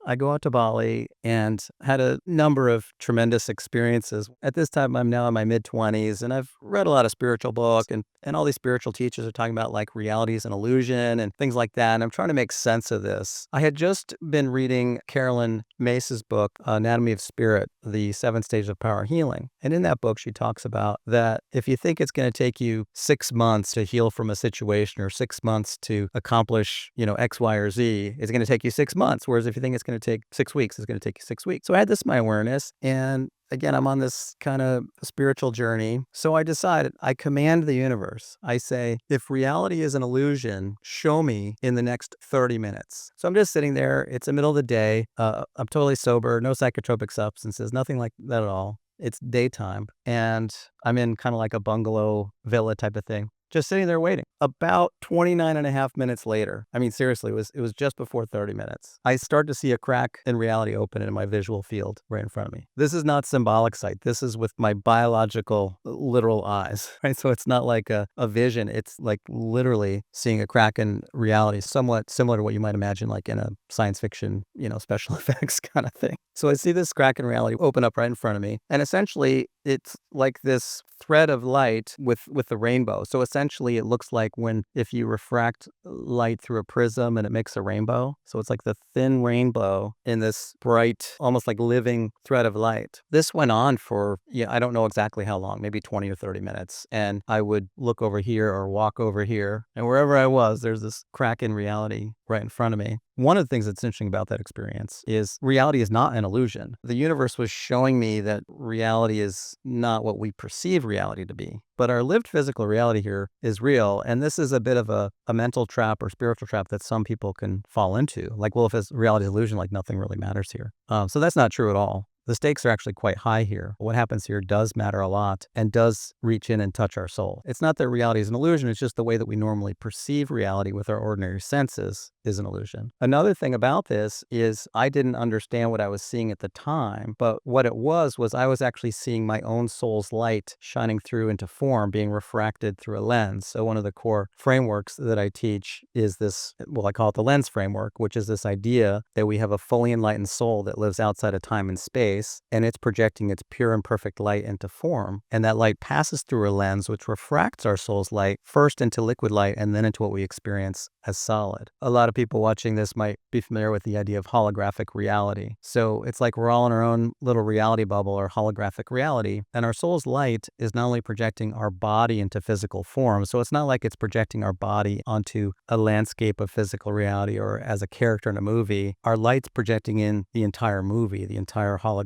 I go out to Bali and had a number of tremendous experiences. At this time, I'm now in my mid-20s, and I've read a lot of spiritual book, and all these spiritual teachers are talking about like reality is an illusion and things like that. And I'm trying to make sense of this. I had just been reading Carolyn Mace's book, Anatomy of Spirit, The Seven Stages of Power Healing. And in that book, she talks about that if you think it's going to take you 6 months to heal from a situation or 6 months to accomplish, X, Y, or Z, it's going to take you 6 months. Whereas if you think it's going to take 6 weeks, it's going to take you 6 weeks. So I had this in my awareness. And again, I'm on this kind of spiritual journey. So I decided, I command the universe. I say, if reality is an illusion, show me in the next 30 minutes. So I'm just sitting there. It's the middle of the day. I'm totally sober, no psychotropic substances, nothing like that at all. It's daytime, and I'm in kind of like a bungalow villa type of thing, just sitting there waiting. About 29 and a half minutes later, I mean, seriously, it was just before 30 minutes, I start to see a crack in reality open in my visual field right in front of me. This is not symbolic sight. This is with my biological, literal eyes, right? So it's not like a vision. It's like literally seeing a crack in reality, somewhat similar to what you might imagine like in a science fiction, special effects kind of thing. So I see this crack in reality open up right in front of me. And essentially, it's like this thread of light with the rainbow. So essentially, it looks like if you refract light through a prism and it makes a rainbow. So it's like the thin rainbow in this bright, almost like living thread of light. This went on for, I don't know exactly how long, maybe 20 or 30 minutes. And I would look over here or walk over here. And wherever I was, there's this crack in reality right in front of me. One of the things that's interesting about that experience is reality is not an illusion. The universe was showing me that reality is not what we perceive reality to be. But our lived physical reality here is real. And this is a bit of a mental trap or spiritual trap that some people can fall into. Like, well, if it's reality illusion, like nothing really matters here. So that's not true at all. The stakes are actually quite high here. What happens here does matter a lot and does reach in and touch our soul. It's not that reality is an illusion, it's just the way that we normally perceive reality with our ordinary senses is an illusion. Another thing about this is I didn't understand what I was seeing at the time, but what it was I was actually seeing my own soul's light shining through into form, being refracted through a lens. So one of the core frameworks that I teach is this, well, I call it the lens framework, which is this idea that we have a fully enlightened soul that lives outside of time and space. And it's projecting its pure and perfect light into form. And that light passes through a lens, which refracts our soul's light first into liquid light and then into what we experience as solid. A lot of people watching this might be familiar with the idea of holographic reality. So it's like we're all in our own little reality bubble or holographic reality. And our soul's light is not only projecting our body into physical form. So it's not like it's projecting our body onto a landscape of physical reality or as a character in a movie. Our light's projecting in the entire movie, the entire holographic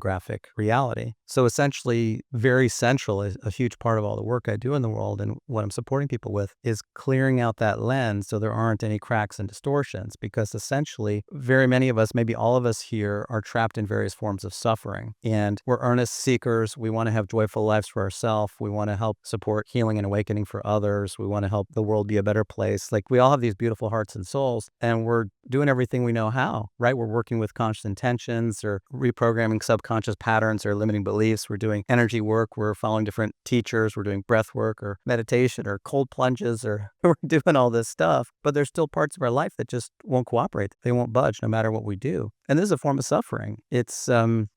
reality. So essentially, very central, is a huge part of all the work I do in the world and what I'm supporting people with is clearing out that lens so there aren't any cracks and distortions, because essentially, very many of us, maybe all of us here, are trapped in various forms of suffering. And we're earnest seekers. We want to have joyful lives for ourselves. We want to help support healing and awakening for others. We want to help the world be a better place. Like, we all have these beautiful hearts and souls, and we're doing everything we know how, right? We're working with conscious intentions or reprogramming subconscious patterns or limiting beliefs. We're doing energy work. We're following different teachers. We're doing breath work or meditation or cold plunges, or we're doing all this stuff. But there's still parts of our life that just won't cooperate. They won't budge no matter what we do. And this is a form of suffering. It's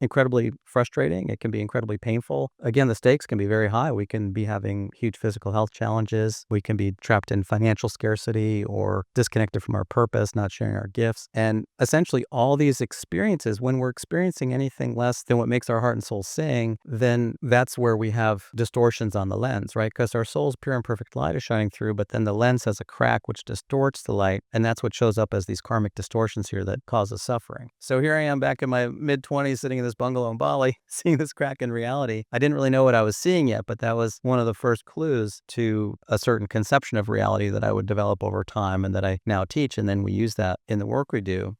incredibly frustrating. It can be incredibly painful. Again, the stakes can be very high. We can be having huge physical health challenges. We can be trapped in financial scarcity or disconnected from our purpose, not sharing our gifts. And essentially all these experiences, when we're experiencing anything less than what makes our heart and soul sing, then that's where we have distortions on the lens, right? Because our soul's pure and perfect light is shining through, but then the lens has a crack which distorts the light. And that's what shows up as these karmic distortions here that causes suffering. So here I am back in my mid-20s sitting in this bungalow in Bali, seeing this crack in reality. I didn't really know what I was seeing yet, but that was one of the first clues to a certain conception of reality that I would develop over time and that I now teach. And then we use that in the work we do.